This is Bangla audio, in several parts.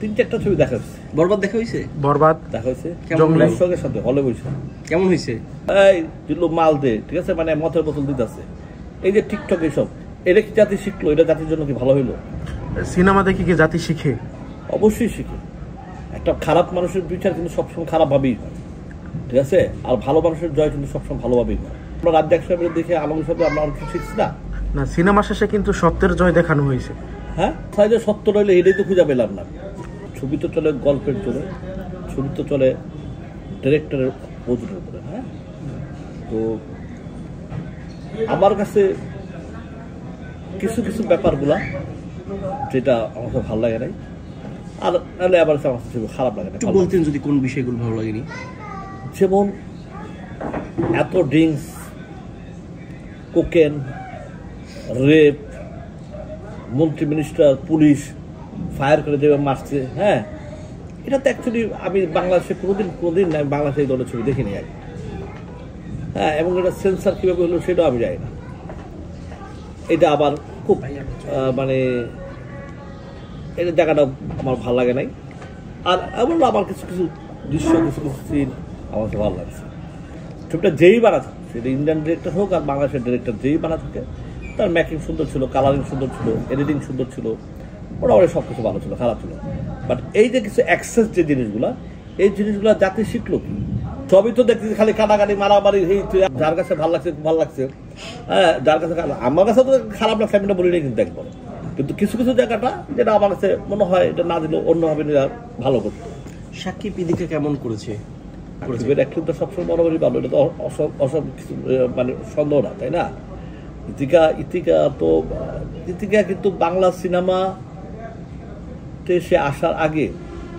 3-4টা ছবি দেখা হয়েছে। বরবাদ দেখা হয়েছে? বরবাদ দেখা হয়েছে দর্শকের সাথে হলে বসে। কেমন হয়েছে? এই দিলো মাল দে, ঠিক আছে, মানে মতের বোতল দিতেছে। এই যে টিকটক এসব, এটা কি জাতি শিখলো? এটা জাতির জন্য কি ভালো হইলো? সিনেমা দেখে কি জাতি শিখে? অবশ্যই শিখে। একটা খারাপ মানুষের বিচার কিন্তু সবসময় খারাপ ভাবেই হয়, ঠিক আছে, আর ভালো মানুষের জয় কিন্তু সবসময় ভালোভাবেই হয়। আমরা রাজ্জাক সাহেবের দেখে আলম সাহেব আমরা কিছু শিখছি না। না, সিনেমা শেষে কিন্তু সত্যের জয় দেখানো হয়েছে। হ্যাঁ, তাই যে সত্য রইলে এটাই তো খুঁজে পেলাম না। ছবি তো চলে গল্পের জন্য, ছবি তো চলে ডিরেক্টরের ওজনের উপরে। হ্যাঁ, তো আমার কাছে কিছু কিছু ব্যাপারগুলা যেটা আমার কাছে ভালো লাগে নাই, আর নাহলে আবার আমার কাছে খারাপ লাগে না। বলতেন যদি কোন বিষয়গুলো ভালো লাগেনি? যেমন এত ড্রিঙ্কস, কোকেন, রেপ, মন্ত্রী মিনিস্টার, পুলিশ ফায়ার করে দেবে, মারছে। হ্যাঁ, এটা তো অ্যাকচুয়ালি আমি বাংলাদেশে কোনোদিন আমি বাংলাদেশে এই ধরনের ছবি দেখিনি আগে। হ্যাঁ, এবং এটা সেন্সার কীভাবে হলো সেটাও আমি জানি না। এটা আবার খুব মানে এটা জায়গাটা আমার ভালো লাগে নাই। আর এমন আমার কিছু কিছু দৃশ্য, কিছু কিছু সিন আমার কাছে ভালো লাগছে। ছবিটা যেই বানা থাকে, সেটা ইন্ডিয়ান ডিরেক্টর হোক আর বাংলাদেশের ডিরেক্টর যেই বানা থাকে, তার মেকিং সুন্দর ছিল, কালারিং সুন্দর ছিল, এডিটিং সুন্দর ছিল, মোটামুটি সব কিছু ভালো ছিল, খারাপ ছিল। বাট এই যে কিছু অ্যাক্সেস যে জিনিসগুলো, এই জিনিসগুলো জাতি শিখলো কি? সবই তো দেখছি খালি কাটাকাটি, মারামারি। যার কাছে ভালো লাগছে ভালো লাগছে, হ্যাঁ, যার কাছে আমার কাছে তো খারাপ লাগছে আমি এটা বলি নাই কিন্তু একবার। কিন্তু কিছু কিছু জায়গাটা যেটা আমার কাছে মনে হয় এটা না দিলেও অন্যভাবে ভালো করতো। সাকিব ইদিকা কেমন করেছে? অ্যাক্টিং তো সবসময় বরাবরই ভালো, এটা তো অসব কিছু মানে সন্দেহ না, তাই না? ইতিকা কিন্তু বাংলা সিনেমাতে সে আসার আগে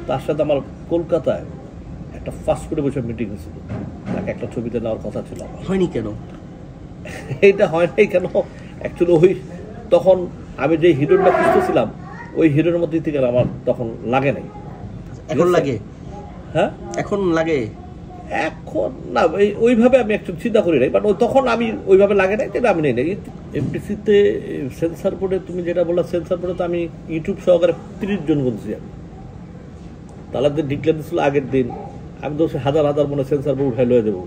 তার সাথে আমার কলকাতায় একটা ফাস্টফুডে বসে মিটিং হয়েছিল, তাকে একটা ছবিতে নেওয়ার কথা ছিল। আমার হয়নি কেন? এইটা হয় নাই কেন? অ্যাকচুয়ালি ওই তখন আমি যে হিরোটা খুঁজতেছিলাম, ওই হিরোর মধ্যে ইতিকার আমার তখন লাগে নাই। এখন লাগে? হ্যাঁ, এখন লাগে। এখন না, ওইভাবে আমি একটু চিন্তা করি নাই, বাট তখন আমি ওইভাবে লাগে নাই, যেটা আমি নেই নাই। এমপিসিতে সেন্সার বোর্ডে তুমি যেটা বললা, সেন্সার বোর্ডে তো আমি ইউটিউব সহকারে 30 জন গুনছি। আমি তাহলে ডিক্লেয়ার দিচ্ছিল আগের দিন, আমি তো হাজার হাজার মনে সেন্সার বোর্ড উঠাই লয়ে দেবো।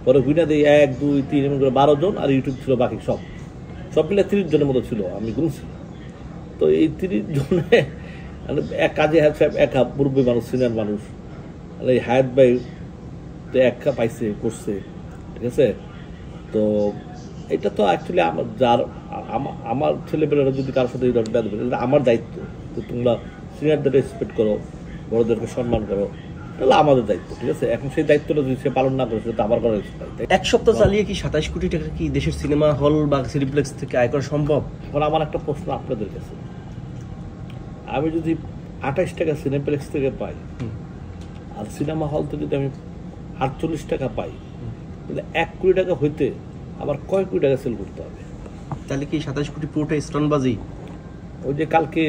পরে গুইনা দিই 1, 2, 3 এমন করে 12 জন, আর ইউটিউব ছিল বাকি সব মিলে 30 জনের মতো ছিল, আমি গুনছি। তো এই 30 জনে এক কাজে হাত সাহেব একা, মুরব্বী মানুষ, সিনিয়র মানুষ, এই হায়াত ভাই তো একা পাইছে করছে, ঠিক আছে। তো এটা তো অ্যাকচুয়ালি আমার ছেলেপেলেরা যদি কারোর সাথে এটা আমার দায়িত্ব। তো তোমরা সিনিয়রদের রেসপেক্ট করো, বড়দেরকে সম্মান করো, তাহলে আমাদের দায়িত্ব, ঠিক আছে। এখন সেই দায়িত্বটা যদি সে পালন না করে, সেটা আমার করার ইচ্ছা নাই। এক সপ্তাহ চালিয়ে কি 27 কোটি টাকা কি দেশের সিনেমা হল বা সিনেপ্লেক্স থেকে আয় করা সম্ভব? এখন আমার একটা প্রশ্ন আপনাদের কাছে, আমি যদি 28 টাকা সিনেপ্লেক্স থেকে পাই, আর সিনেমা হল থেকে যদি আমি 48 টাকা পাই, তাহলে 1 কোটি টাকা হইতে আবার কয় কোটি টাকা সেল করতে হবে? তাহলে কি 27 কোটি পুরোটা স্টনবাজি? ওই যে কালকে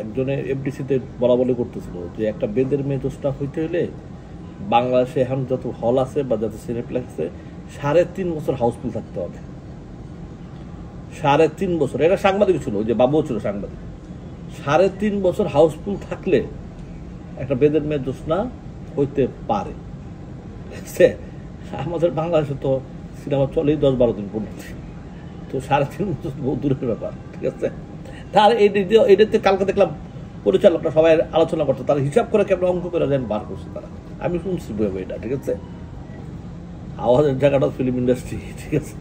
একজনের এফডিসিতে বলা বলে করতেছিল যে একটা বেদের মেজোসটা হইতে হলে বাংলাদেশে এখন যত হল আছে বা যত সিনেপ্লেক্স আছে 3.5 বছর হাউসফুল থাকতে হবে। 3.5 বছর। এটা সাংবাদিক ছিল, ওই যে বাবুও ছিল সাংবাদিক। 3.5 বছর হাউসফুল থাকলে একটা বেদের মেজোসনা হইতে পারে। আমাদের বাংলাদেশে তো সিনেমা চলেই 10-12 দিন পর্যন্ত, তো 3.5 বছর বহু দূরের ব্যাপার, ঠিক আছে। তার এটাতে কালকে দেখলাম পরিচালকরা সবাই আলোচনা করতো, তারা হিসাব করে কেমন অঙ্ক করে যেন বার করছে তারা। আমি শুনছি বই এটা, ঠিক আছে। আওয়াজের জায়গাটা ফিল্ম ইন্ডাস্ট্রি, ঠিক আছে।